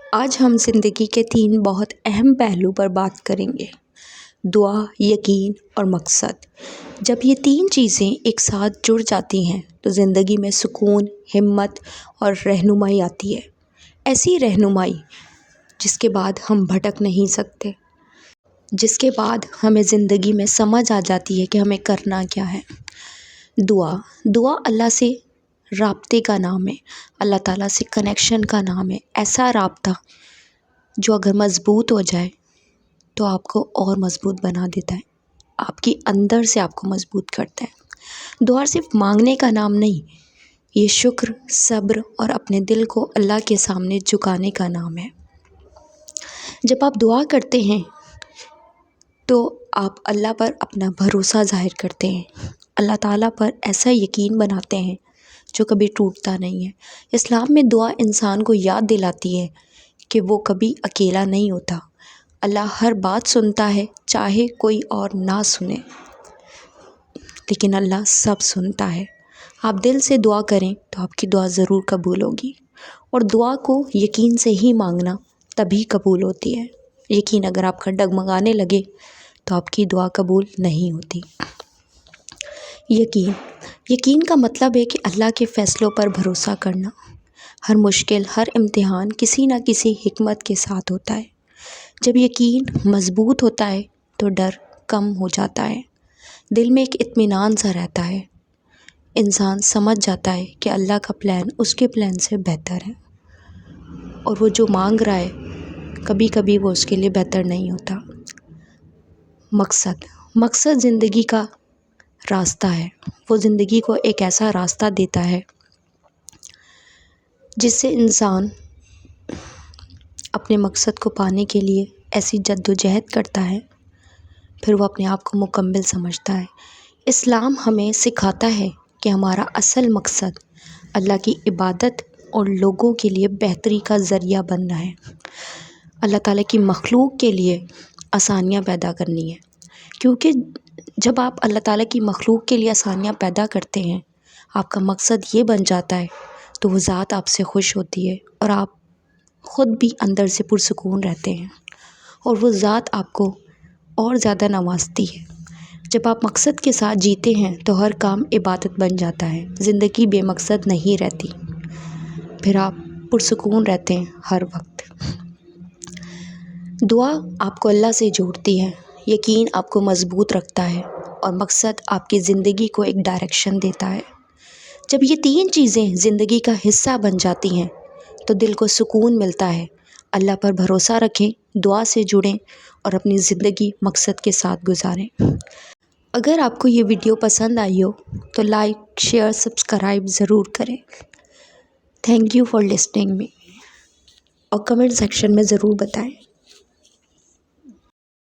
آج ہم زندگی کے 3 بہت اہم پہلو پر بات کریں گے: دعا، یقین اور مقصد۔ جب یہ 3 چیزیں ایک ساتھ جڑ جاتی ہیں تو زندگی میں سکون، ہمت اور رہنمائی آتی ہے۔ ایسی رہنمائی جس کے بعد ہم بھٹک نہیں سکتے، جس کے بعد ہمیں زندگی میں سمجھ آ جاتی ہے کہ ہمیں کرنا کیا ہے۔ دعا اللہ سے رابطے کا نام ہے، اللہ تعالیٰ سے کنیکشن کا نام ہے۔ ایسا رابطہ جو اگر مضبوط ہو جائے تو آپ کو اور مضبوط بنا دیتا ہے، آپ کی اندر سے آپ کو مضبوط کرتا ہے۔ دعا صرف مانگنے کا نام نہیں، یہ شکر، صبر اور اپنے دل کو اللہ کے سامنے جھکانے کا نام ہے۔ جب آپ دعا کرتے ہیں تو آپ اللہ پر اپنا بھروسہ ظاہر کرتے ہیں، اللہ تعالیٰ پر ایسا یقین بناتے ہیں جو کبھی ٹوٹتا نہیں ہے۔ اسلام میں دعا انسان کو یاد دلاتی ہے کہ وہ کبھی اکیلا نہیں ہوتا۔ اللہ ہر بات سنتا ہے، چاہے کوئی اور نہ سنے، لیکن اللہ سب سنتا ہے۔ آپ دل سے دعا کریں تو آپ کی دعا ضرور قبول ہوگی، اور دعا کو یقین سے ہی مانگنا تبھی قبول ہوتی ہے۔ یقین اگر آپ کا ڈگمگانے لگے تو آپ کی دعا قبول نہیں ہوتی۔ یقین کا مطلب ہے کہ اللہ کے فیصلوں پر بھروسہ کرنا۔ ہر مشکل، ہر امتحان کسی نہ کسی حکمت کے ساتھ ہوتا ہے۔ جب یقین مضبوط ہوتا ہے تو ڈر کم ہو جاتا ہے، دل میں ایک اطمینان سا رہتا ہے۔ انسان سمجھ جاتا ہے کہ اللہ کا پلان اس کے پلان سے بہتر ہے، اور وہ جو مانگ رہا ہے کبھی کبھی وہ اس کے لیے بہتر نہیں ہوتا۔ مقصد زندگی کا راستہ ہے۔ وہ زندگی کو ایک ایسا راستہ دیتا ہے جس سے انسان اپنے مقصد کو پانے کے لیے ایسی جدوجہد کرتا ہے، پھر وہ اپنے آپ کو مکمل سمجھتا ہے۔ اسلام ہمیں سکھاتا ہے کہ ہمارا اصل مقصد اللہ کی عبادت اور لوگوں کے لیے بہتری کا ذریعہ بننا ہے۔ اللہ تعالیٰ کی مخلوق کے لیے آسانیاں پیدا کرنی ہے، کیونکہ جب آپ اللہ تعالیٰ کی مخلوق کے لیے آسانیاں پیدا کرتے ہیں، آپ کا مقصد یہ بن جاتا ہے تو وہ ذات آپ سے خوش ہوتی ہے، اور آپ خود بھی اندر سے پرسکون رہتے ہیں، اور وہ ذات آپ کو اور زیادہ نوازتی ہے۔ جب آپ مقصد کے ساتھ جیتے ہیں تو ہر کام عبادت بن جاتا ہے، زندگی بے مقصد نہیں رہتی، پھر آپ پرسکون رہتے ہیں ہر وقت۔ دعا آپ کو اللہ سے جوڑتی ہے، یقین آپ کو مضبوط رکھتا ہے، اور مقصد آپ کی زندگی کو ایک ڈائریکشن دیتا ہے۔ جب یہ 3 چیزیں زندگی کا حصہ بن جاتی ہیں تو دل کو سکون ملتا ہے۔ اللہ پر بھروسہ رکھیں، دعا سے جڑیں اور اپنی زندگی مقصد کے ساتھ گزاریں۔ اگر آپ کو یہ ویڈیو پسند آئی ہو تو لائک، شیئر، سبسکرائب ضرور کریں۔ تھینک یو فار لسننگ می، اور کمنٹ سیکشن میں ضرور بتائیں۔